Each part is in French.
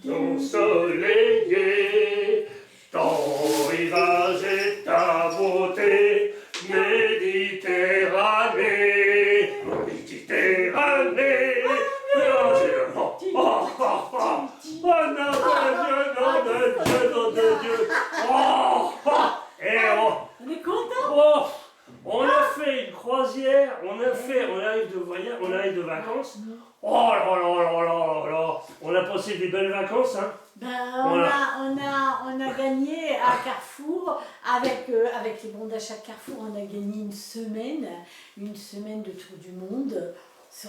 Ensoleillé, ton rivage est ta beauté, Méditerranée, Méditerranée. Nom de Dieu. On est content. On a fait une croisière, on arrive de vacances. Oh là là là là là, on a passé des belles vacances, hein. On a gagné à Carrefour, avec les bons d'achat de Carrefour, on a gagné une semaine de tour du monde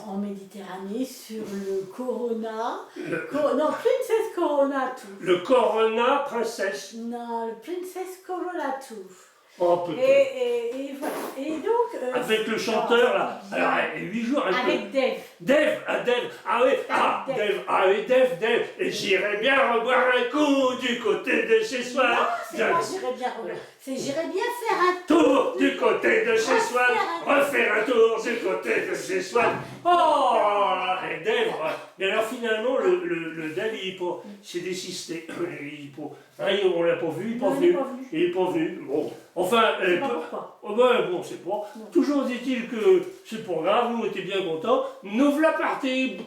en Méditerranée sur le Corona. Non, Princess Corona tout. Le Corona Princesse. Non, le Princess Corona tout. Oh, peut-être. Et voilà. Et donc. Avec le chanteur, là. Alors, 8 jours. Avec Dave. Dave. Ah oui, Dave. Et j'irais bien reboire un coup du côté de chez soi. Non, c'est pas j'irais bien reboire. C'est j'irais bien faire un tour du côté de chez soi. Refaire un tour du côté de chez soi. Oh, et Dave. Mais alors finalement, le Dave, c'est désisté. On l'a pas vu, il est pas venu. Bon, enfin, bon, c'est pas. Toujours dit-il que c'est pas grave, nous on était bien contents. Nous voilà partis.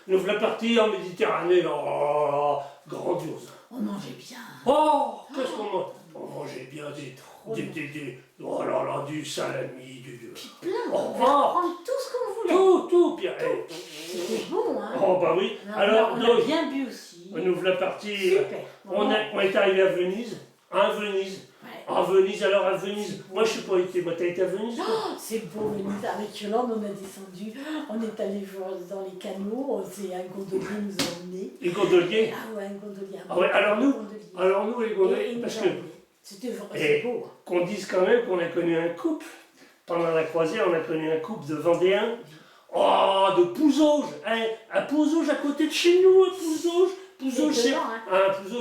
Nous voilà partis en Méditerranée. Oh, grandiose. On mangeait bien. Oh, qu'est-ce qu'on mange? On mangeait bien oh là là, du salami, plein, on pouvait prendre tout ce qu'on voulait. Tout, Pierre. C'était bon, hein. Oh bah oui. Alors, on a bien bu aussi. On ouvre la partie. Super. On est arrivé à Venise. À Venise. À Venise. Moi je suis pas été. Moi t'as été à Venise? C'est beau Venise. Avec Yolande on a descendu. On est allé voir dans les canaux. C'est un gondolier nous a emmenés. Les gondoliers? Ah ouais, un gondolier. Ah ouais, alors nous les gondoliers. Parce que. C'était vraiment beau. Qu'on dise quand même qu'on a connu un couple. Pendant la croisière, on a connu un couple de Vendéens. Oh, de Pouzauges. À Pouzauges, à côté de chez nous, à Pouzauges. Pouzauges,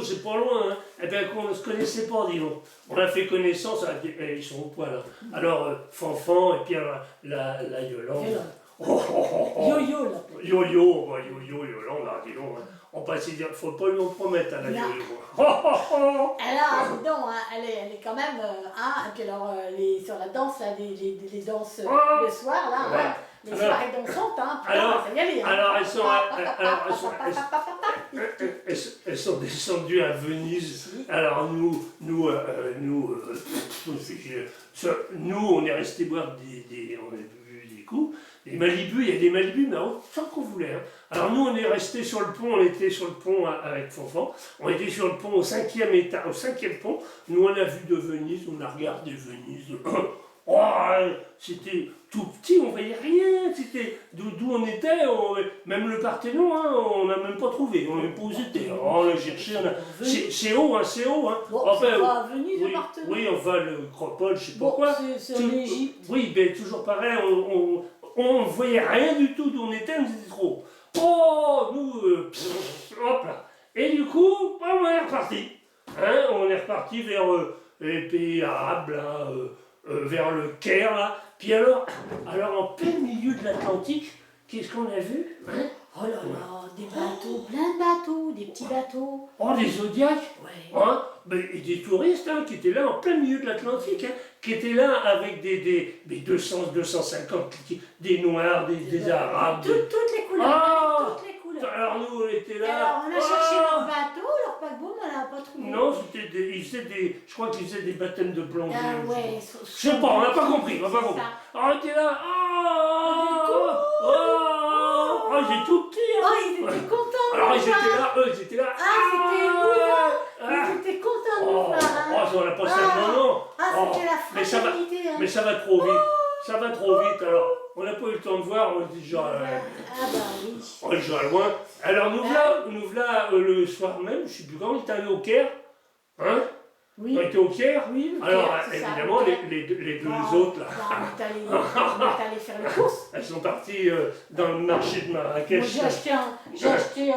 c'est pas loin, hein. Eh bien, qu'on ne se connaissait pas, dis donc. On a fait connaissance, ils sont au poil, hein. Alors, Fanfan, et puis la Yolande. Yo-yo, là. Yo-yo, Yolande, là, dis donc. On passe dire, faut pas lui en promettre à la Yo-yo. Alors, dis donc, hein, elle est quand même, et puis alors, sur la danse, là, les danses le soir, là, ouais. Les soirées dansantes, hein, ça y aller. Alors, elles sont descendues à Venise. Alors, nous, on est resté boire on a bu des coups. Les Malibu, il y a des Malibu, mais tant qu'on voulait. Hein. Alors, nous, on est resté sur le pont, on était sur le pont avec Fanfan. On était sur le pont au 5e étage, au 5e pont. Nous, on a vu de Venise, on a regardé Venise. Oh, c'était tout petit, on voyait rien, c'était d'où on était, même le Parthénon, hein, on n'a même pas trouvé, on n'a pas où c'était. On l'a cherché, c'est haut, c'est haut. Hein. Bon, enfin, c'est pas Venise, le Parthénon. Oui, enfin, le Acropole, je sais pas quoi. C'est en Égypte. Oui, mais toujours pareil, on ne voyait rien du tout d'où on était trop. Oh, nous, hop là. Et du coup, on est reparti. Hein, on est reparti vers les pays arabes, là, vers le Caire, là. Puis alors, en plein milieu de l'Atlantique, qu'est-ce qu'on a vu, hein? Oh là là, des bateaux, plein de bateaux, des petits bateaux. Oh, des Zodiacs, ouais. Hein, et des touristes, hein, qui étaient là en plein milieu de l'Atlantique, hein, qui étaient là avec des 200, 250, des Noirs, des Arabes. Toutes les couleurs, toutes les couleurs. Alors nous, on était là. Alors, on a cherché leur bateau, leur paquebot, mais on n'a pas trouvé. Non, je crois qu'ils faisaient des baptêmes de plomb. Ah ouais. Je sais pas, on n'a pas compris, Alors on était là. J'ai tout petit. Hein. Oh, ils étaient contents. Alors ils étaient là. C'était émouvant. Ils étaient contents de nous voir. On a passé un moment. C'était la fraternité. Mais ça va trop vite. Ça va trop vite. Alors, on n'a pas eu le temps de voir. On était déjà. Oui. On est déjà loin. Alors nous voilà le soir même. Je sais plus quand on est allé au Caire. Hein? Oui. On était au Caire. Oui, alors, évidemment, les deux autres, là. On est allé faire les courses. Elles sont parties dans le marché de Marrakech. Moi, j'ai acheté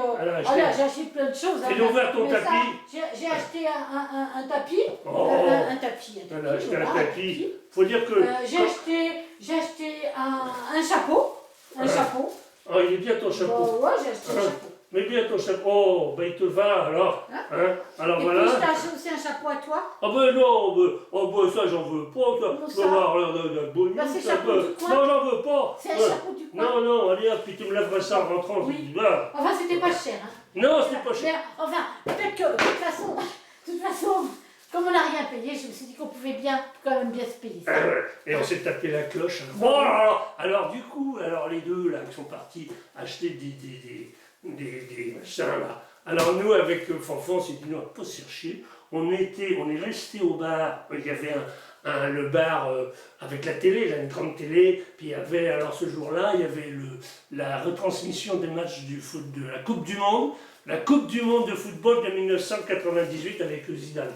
plein de choses. Et ouvert ton tapis. J'ai acheté un tapis. Oh. Un tapis. Elle a acheté un tapis. Faut dire que. J'ai acheté j'ai acheté un chapeau. Un chapeau. Oh, il est bien ton chapeau. Bon, ouais, j'ai acheté un chapeau. Mais bien ton chapeau. Oh, ben il te va alors. Hein? Alors Et voilà. puis je t'ai acheté aussi un chapeau à toi. Ah ben non, ça j'en veux pas. Comment Tu ça? vas voir la bonus. Bah, c'est le chapeau du coin. Non, j'en veux pas. C'est un chapeau du coin. Non, non, allez hop, puis tu me laveras ça en rentrant. Oui. Je dis, bah. Enfin, c'était pas cher. Hein. Non, c'était pas cher. Mais, enfin, peut-être que, de toute façon, comme on n'a rien payé, je me suis dit qu'on pouvait bien, quand même bien se payer ça. Et on s'est tapé la cloche. Oh là là. Alors du coup, les deux là qui sont partis acheter des machins là. Alors nous avec Fanfan, on s'est dit non, on va pas se faire chier. On est resté au bar. Il y avait le bar avec la télé, là, une grande télé. Puis il y avait, alors ce jour-là, il y avait la retransmission des matchs du foot de la Coupe du Monde. La Coupe du Monde de football de 1998 avec le Zidane.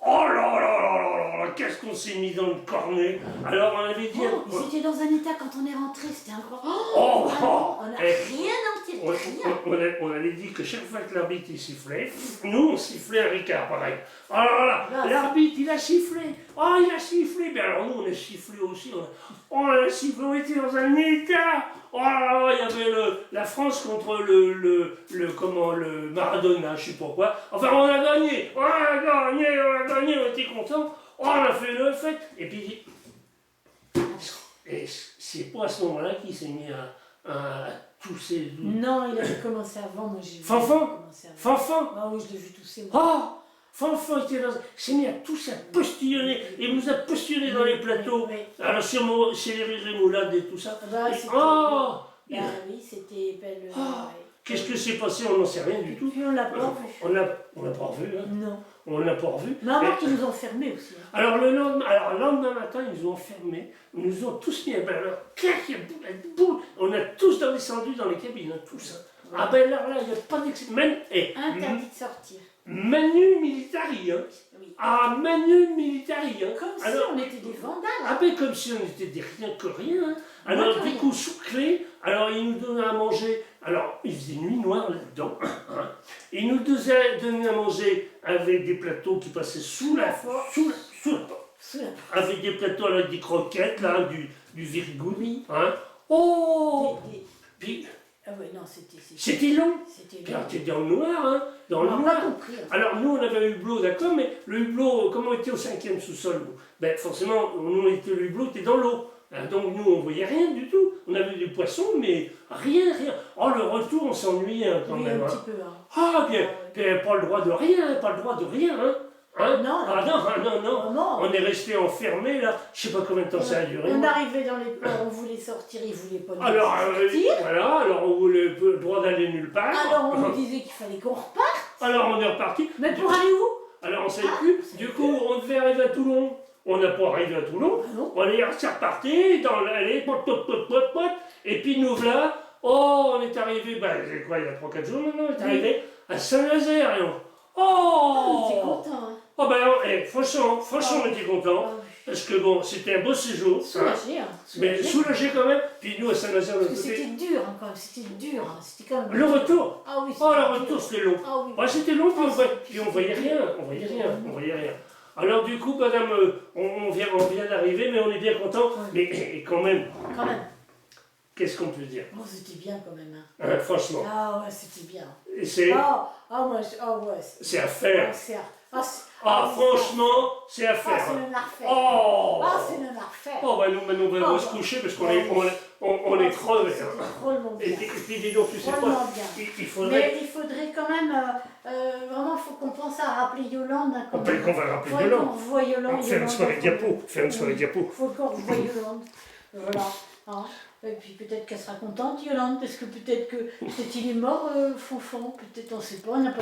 Oh là là là là là, qu'est-ce qu'on s'est mis dans le cornet. Alors on avait dit... Ils étaient dans un état quand on est rentré, c'était incroyable. Oh, On n'a rien entendu, rien. on avait dit que chaque fois que l'arbitre il sifflait, nous on sifflait un Ricard, pareil. Alors là, l'arbitre il a sifflé. Oh, il a sifflé. Mais alors nous on a sifflé aussi. On a sifflé, on était dans un état. Oh là là, il y avait la France contre le Maradona, je sais pas quoi. Enfin, on a gagné, on était contents. Oh, on a fait une fête. Et puis, c'est pas à ce moment-là qu'il s'est mis à tousser. Non, il avait commencé avant, moi j'ai vu. Fanfan. Ah oui, je l'ai vu tousser. Oh, Fanfan s'est mis à tousser, à postillonner. Il nous a postillonné dans les plateaux. Oui. Alors, chez les rémoulades et tout ça. Bah, Et, oui, c'était belle. qu'est-ce que c'est passé? On n'en sait rien du tout. Puis on l'a pas vu. On l'a pas revu, hein. Non. On l'a pas revu. Mais avant qu'ils nous ont fermés aussi. Hein. Alors le lendemain matin, ils nous ont fermés. Ils nous ont tous mis à bain. Alors, clac, il y a boule. On a tous descendu dans les cabines, hein, tous. Hein. Ouais. Ah ben alors là, il n'y a pas d'exception. Interdit de sortir. Manu Militari, hein. Oui. Ah, Manu Militari, hein. Comme alors, si on était des vandales. Ah ben comme si on était des rien que rien. Hein. Alors du coup, sous clé, alors ils nous donnaient à manger. Alors il faisait nuit noire là-dedans. Hein. Ils nous donnaient à manger avec des plateaux qui passaient sous la porte. Avec des plateaux avec des croquettes, là, du virgule. Oui. Hein. Oh Puis, ah ouais, non, c'était long. C'était Puis long. on était dans le noir, hein. Dans le On n'a noir. pas compris. Hein. Alors nous on avait le hublot, d'accord, mais le hublot, comme on était au 5e sous-sol, ben forcément, le hublot était dans l'eau. Donc nous on voyait rien du tout. On avait des poissons, mais rien. Oh le retour, on s'ennuyait hein, quand Oui, même. un Hein. petit peu. Hein. Ah bien, pas le droit de rien, hein. Hein? Non, Non. On est resté enfermés là, je sais pas combien de temps ça a duré. On arrivait dans les ports, on voulait sortir, ils voulaient pas nous Alors, sortir. alors on voulait le droit d'aller nulle part. Alors on nous disait qu'il fallait qu'on reparte. Alors on est reparti. Mais pour aller où? Alors on savait plus. Du coup, on devait arriver à Toulon. On n'a pas arrivé à Toulon. Ah non. On est reparti dans l'allée, et puis nous voilà. Oh, on est arrivé, c'est quoi, il y a 3-4 jours maintenant, on est arrivé à Saint-Nazaire. Oh, T'es content, hein? Oh franchement, on était contents. Parce que bon, c'était un beau séjour. Soulagé, hein. Mais soulagé quand même. Puis nous à Saint-Nazaire, de C'était côté. dur, hein, quand même. C'était dur. Hein. C'était quand même. Le retour. Ah oui. Oh, le retour, c'était long. Ah oui. Ouais, c'était long, puis on voyait rien. Alors du coup, madame, on vient d'arriver, mais on est bien content. Mais et quand même, qu'est-ce qu'on peut dire? Oh, c'était bien quand même. Hein. Franchement. Ah ouais, c'était bien. C'est Ouais. c'est à faire. Franchement, c'est à faire. c'est même à refaire. C'est même à refaire. Maintenant, on va se coucher parce qu'on est crevés. C'était drôlement Et bien. puis, dis donc, tu sais quoi? Drôlement bien. Il faudrait... Mais il faudrait quand même, vraiment, il faut qu'on pense à rappeler Yolande. Hein, On va rappeler Yolande. Yolande. On voit Yolande. Faire une soirée diapo. Il faut qu'on revoie Yolande. Voilà. Hein. Et puis peut-être qu'elle sera contente, Yolande, parce que peut-être il est mort, Fanfan. Peut-être, on ne sait pas. On n'a pas